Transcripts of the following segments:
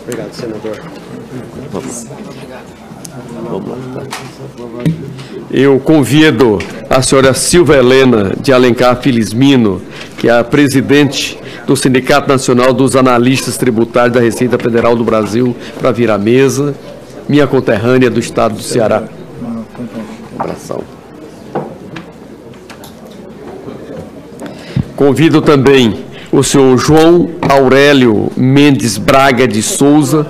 Obrigado, senador. Vamos lá. Eu convido a senhora Silva Helena de Alencar Felizmino, que é a presidente do Sindicato Nacional dos Analistas Tributários da Receita Federal do Brasil, para vir à mesa. Minha conterrânea do estado do Ceará. Abração. Convido também o senhor João Aurélio Mendes Braga de Souza,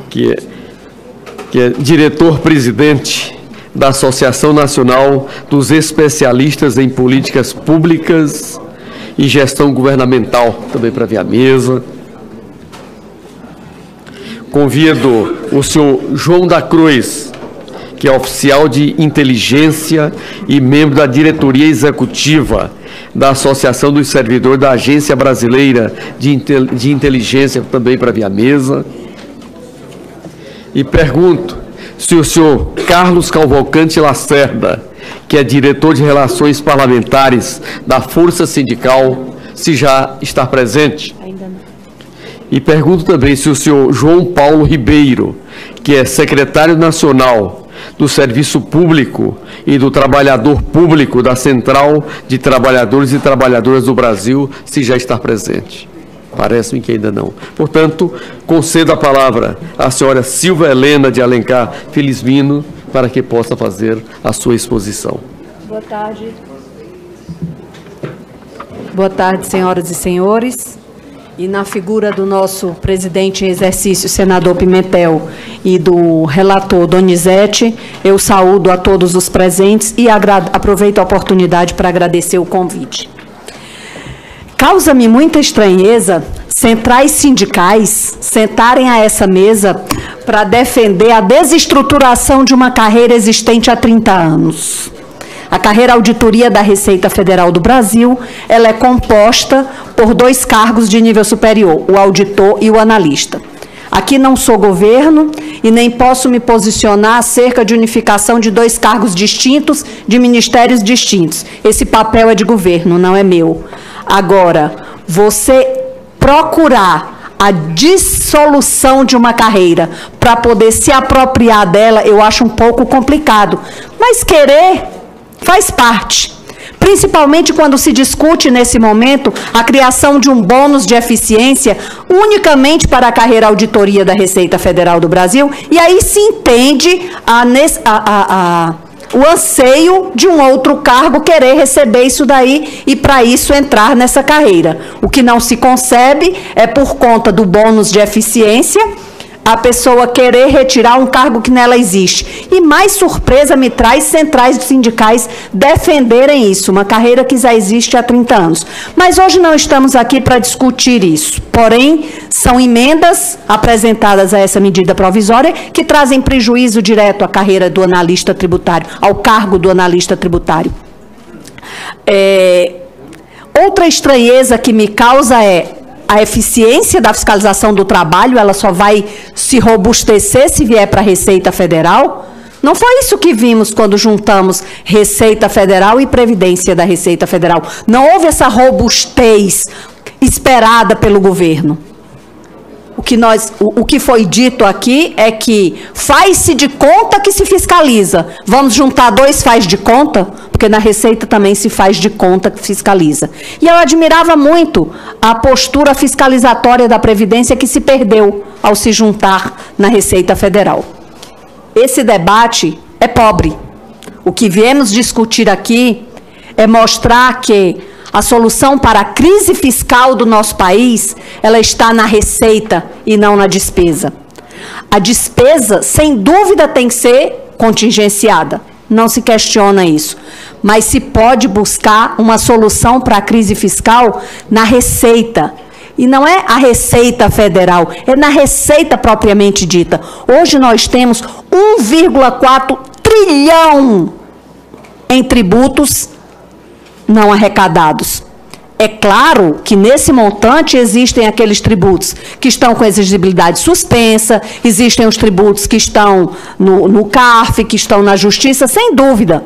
que é diretor-presidente da Associação Nacional dos Especialistas em Políticas Públicas e Gestão Governamental, também para vir à mesa. Convido o senhor João da Cruz, que é oficial de inteligência e membro da diretoria executiva da Associação dos Servidores da Agência Brasileira de Inteligência, também para vir à mesa. E pergunto se o senhor Carlos Cavalcante Lacerda, que é diretor de Relações Parlamentares da Força Sindical, se já está presente. Ainda não. E pergunto também se o senhor João Paulo Ribeiro, que é secretário nacional do Serviço Público e do Trabalhador Público da Central de Trabalhadores e Trabalhadoras do Brasil, se já está presente. Parece-me que ainda não. Portanto, concedo a palavra à senhora Silva Helena de Alencar Felizmino para que possa fazer a sua exposição. Boa tarde. Boa tarde, senhoras e senhores. E na figura do nosso presidente em exercício, senador Pimentel, e do relator Donizete, eu saúdo a todos os presentes e aproveito a oportunidade para agradecer o convite. Causa-me muita estranheza centrais sindicais sentarem a essa mesa para defender a desestruturação de uma carreira existente há 30 anos. A carreira Auditoria da Receita Federal do Brasil, ela é composta por 2 cargos de nível superior, o auditor e o analista. Aqui não sou governo e nem posso me posicionar acerca de unificação de 2 cargos distintos, de ministérios distintos. Esse papel é de governo, não é meu. Agora, você procurar a dissolução de uma carreira para poder se apropriar dela, eu acho um pouco complicado. Mas querer faz parte. Principalmente quando se discute, nesse momento, a criação de um bônus de eficiência unicamente para a carreira Auditoria da Receita Federal do Brasil, e aí se entende o anseio de um outro cargo querer receber isso daí e, para isso, entrar nessa carreira. O que não se concebe é, por conta do bônus de eficiência, a pessoa querer retirar um cargo que nela existe. E mais surpresa me traz centrais sindicais defenderem isso, uma carreira que já existe há 30 anos. Mas hoje não estamos aqui para discutir isso. Porém, são emendas apresentadas a essa medida provisória que trazem prejuízo direto à carreira do analista tributário, ao cargo do analista tributário. Outra estranheza que me causa é a eficiência da fiscalização do trabalho, ela só vai se robustecer se vier para a Receita Federal. Não foi isso que vimos quando juntamos Receita Federal e Previdência da Receita Federal. Não houve essa robustez esperada pelo governo. O que foi dito aqui é que faz-se de conta que se fiscaliza. Vamos juntar 2 faz de conta? Porque na Receita também se faz de conta que fiscaliza. E eu admirava muito a postura fiscalizatória da Previdência que se perdeu ao se juntar na Receita Federal. Esse debate é pobre. O que viemos discutir aqui é mostrar que a solução para a crise fiscal do nosso país, ela está na receita e não na despesa. A despesa, sem dúvida, tem que ser contingenciada. Não se questiona isso. Mas se pode buscar uma solução para a crise fiscal na receita. E não é a Receita Federal, é na receita propriamente dita. Hoje nós temos 1,4 trilhão em tributos não arrecadados. É claro que nesse montante existem aqueles tributos que estão com exigibilidade suspensa, existem os tributos que estão no CARF, que estão na Justiça, sem dúvida.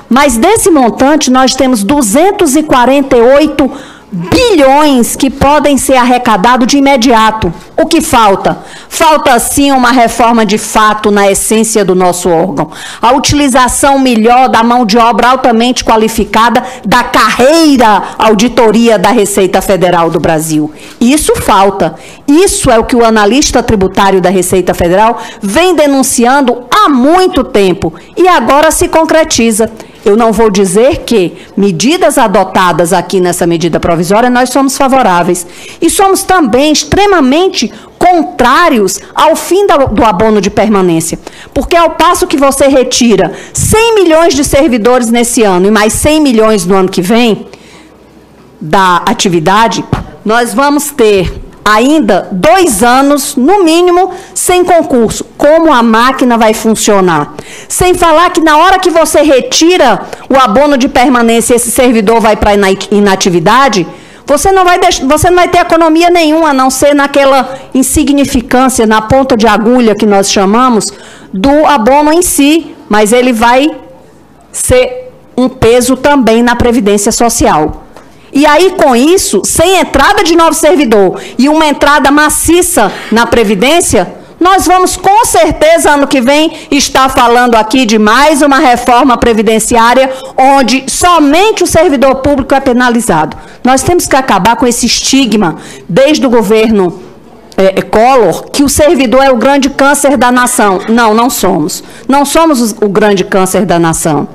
Mas desse montante nós temos 248 bilhões que podem ser arrecadados de imediato. O que falta? Falta, sim, uma reforma de fato na essência do nosso órgão. A utilização melhor da mão de obra altamente qualificada da carreira auditoria da Receita Federal do Brasil. Isso falta. Isso é o que o analista tributário da Receita Federal vem denunciando há muito tempo e agora se concretiza. Eu não vou dizer que medidas adotadas aqui nessa medida provisória nós somos favoráveis. E somos também extremamente contrários ao fim do abono de permanência. Porque ao passo que você retira 100 milhões de servidores nesse ano e mais 100 milhões no ano que vem da atividade, nós vamos ter ainda 2 anos, no mínimo, sem concurso. Como a máquina vai funcionar? Sem falar que na hora que você retira o abono de permanência, esse servidor vai para inatividade, você não vai ter economia nenhuma, a não ser naquela insignificância, na ponta de agulha que nós chamamos, do abono em si, mas ele vai ser um peso também na Previdência Social. E aí, com isso, sem entrada de novo servidor e uma entrada maciça na Previdência, nós vamos, com certeza, ano que vem, estar falando aqui de mais uma reforma previdenciária, onde somente o servidor público é penalizado. Nós temos que acabar com esse estigma, desde o governo Collor, que o servidor é o grande câncer da nação. Não, não somos. Não somos o grande câncer da nação.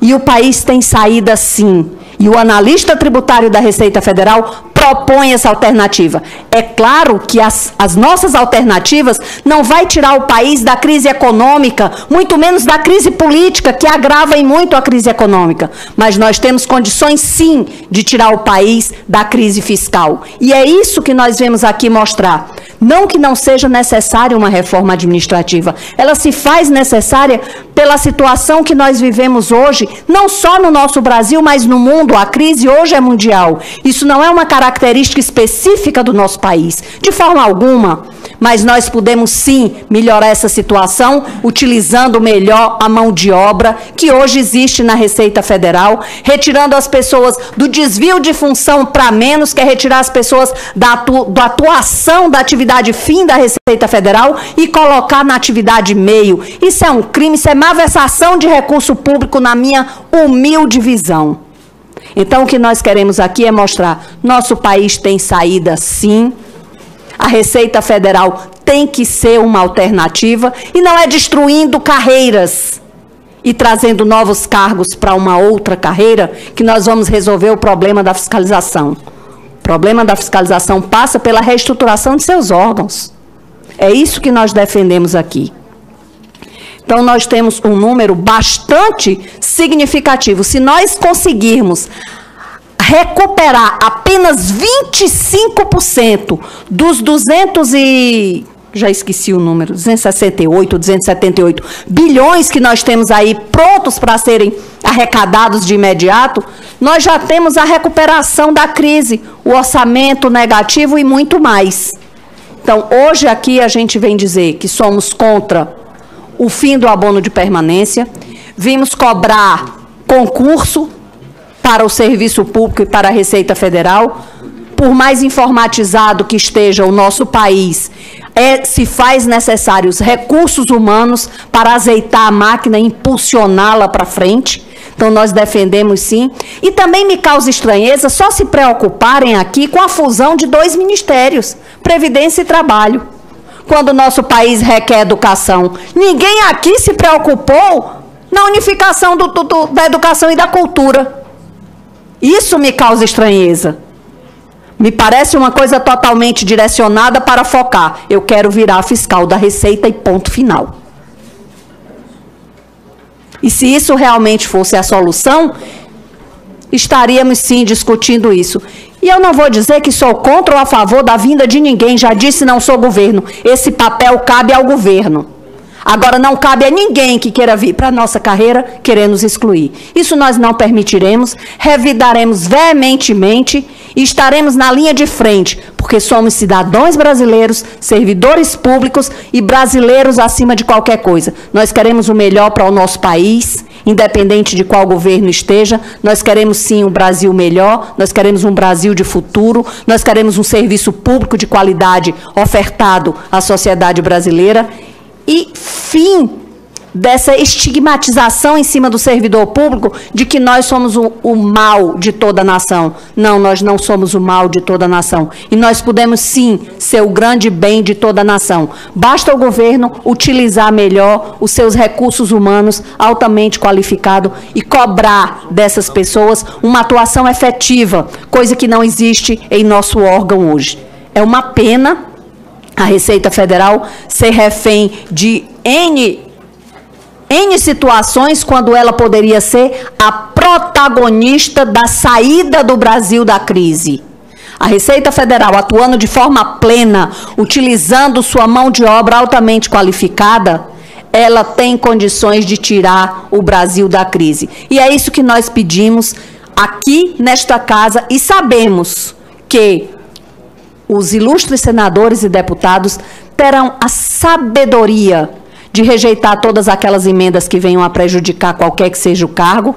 E o país tem saída, sim. E o analista tributário da Receita Federal propõe essa alternativa. É claro que as nossas alternativas não vai tirar o país da crise econômica, muito menos da crise política, que agrava em muito a crise econômica. Mas nós temos condições, sim, de tirar o país da crise fiscal. E é isso que nós vemos aqui mostrar. Não que não seja necessária uma reforma administrativa. Ela se faz necessária pela situação que nós vivemos hoje, não só no nosso Brasil, mas no mundo. A crise hoje é mundial. Isso não é uma característica específica do nosso país, de forma alguma. Mas nós podemos, sim, melhorar essa situação, utilizando melhor a mão de obra que hoje existe na Receita Federal, retirando as pessoas do desvio de função para menos, que é retirar as pessoas da atuação da atividade fim da Receita Federal e colocar na atividade meio. Isso é um crime, isso é malversação de recurso público, na minha humilde visão. Então, o que nós queremos aqui é mostrar, nosso país tem saída, sim. A Receita Federal tem que ser uma alternativa e não é destruindo carreiras e trazendo novos cargos para uma outra carreira que nós vamos resolver o problema da fiscalização. O problema da fiscalização passa pela reestruturação de seus órgãos. É isso que nós defendemos aqui. Então, nós temos um número bastante significativo. Se nós conseguirmos recuperar apenas 25% dos 278 bilhões que nós temos aí prontos para serem arrecadados de imediato, nós já temos a recuperação da crise, o orçamento negativo e muito mais. Então, hoje aqui a gente vem dizer que somos contra o fim do abono de permanência, vimos cobrar concurso para o serviço público e para a Receita Federal. Por mais informatizado que esteja o nosso país, se faz necessários recursos humanos para azeitar a máquina e impulsioná-la para frente. Então, nós defendemos, sim. E também me causa estranheza só se preocuparem aqui com a fusão de 2 ministérios, Previdência e Trabalho, quando o nosso país requer educação. Ninguém aqui se preocupou na unificação da educação e da cultura. Isso me causa estranheza. Me parece uma coisa totalmente direcionada para focar. Eu quero virar fiscal da Receita e ponto final. E se isso realmente fosse a solução, estaríamos sim discutindo isso. E eu não vou dizer que sou contra ou a favor da vinda de ninguém, já disse, não sou governo. Esse papel cabe ao governo. Agora, não cabe a ninguém que queira vir para a nossa carreira querer nos excluir. Isso nós não permitiremos, revidaremos veementemente e estaremos na linha de frente, porque somos cidadãos brasileiros, servidores públicos e brasileiros acima de qualquer coisa. Nós queremos o melhor para o nosso país independente de qual governo esteja. Nós queremos sim um Brasil melhor, nós queremos um Brasil de futuro, nós queremos um serviço público de qualidade ofertado à sociedade brasileira e fim dessa estigmatização em cima do servidor público de que nós somos o mal de toda a nação. Não, nós não somos o mal de toda a nação. E nós podemos, sim, ser o grande bem de toda a nação. Basta o governo utilizar melhor os seus recursos humanos altamente qualificados e cobrar dessas pessoas uma atuação efetiva, coisa que não existe em nosso órgão hoje. É uma pena a Receita Federal ser refém de N situações, quando ela poderia ser a protagonista da saída do Brasil da crise. A Receita Federal, atuando de forma plena, utilizando sua mão de obra altamente qualificada, ela tem condições de tirar o Brasil da crise. E é isso que nós pedimos aqui nesta casa e sabemos que os ilustres senadores e deputados terão a sabedoria de rejeitar todas aquelas emendas que venham a prejudicar qualquer que seja o cargo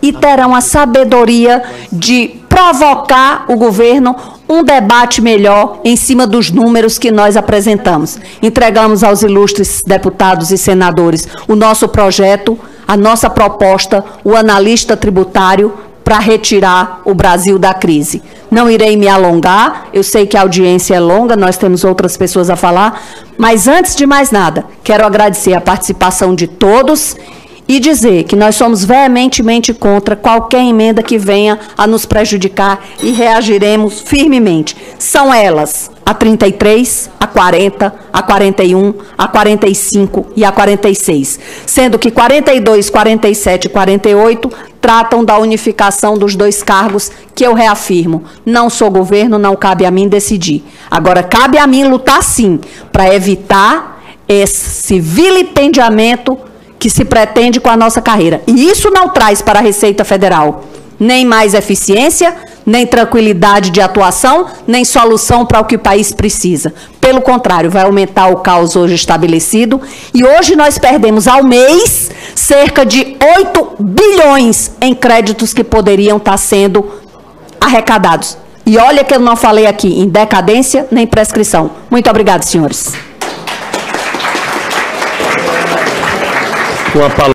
e terão a sabedoria de provocar o governo um debate melhor em cima dos números que nós apresentamos. Entregamos aos ilustres deputados e senadores o nosso projeto, a nossa proposta, o analista tributário para retirar o Brasil da crise. Não irei me alongar, eu sei que a audiência é longa, nós temos outras pessoas a falar, mas antes de mais nada, quero agradecer a participação de todos e dizer que nós somos veementemente contra qualquer emenda que venha a nos prejudicar e reagiremos firmemente. São elas a 33, a 40, a 41, a 45 e a 46, sendo que 42, 47 e 48 tratam da unificação dos dois cargos que eu reafirmo. Não sou governo, não cabe a mim decidir. Agora, cabe a mim lutar sim, para evitar esse vilipendiamento que se pretende com a nossa carreira. E isso não traz para a Receita Federal nem mais eficiência, nem tranquilidade de atuação, nem solução para o que o país precisa. Pelo contrário, vai aumentar o caos hoje estabelecido. E hoje nós perdemos ao mês cerca de 8 bilhões em créditos que poderiam estar sendo arrecadados. E olha que eu não falei aqui em decadência nem prescrição. Muito obrigada, senhores. Com a palavra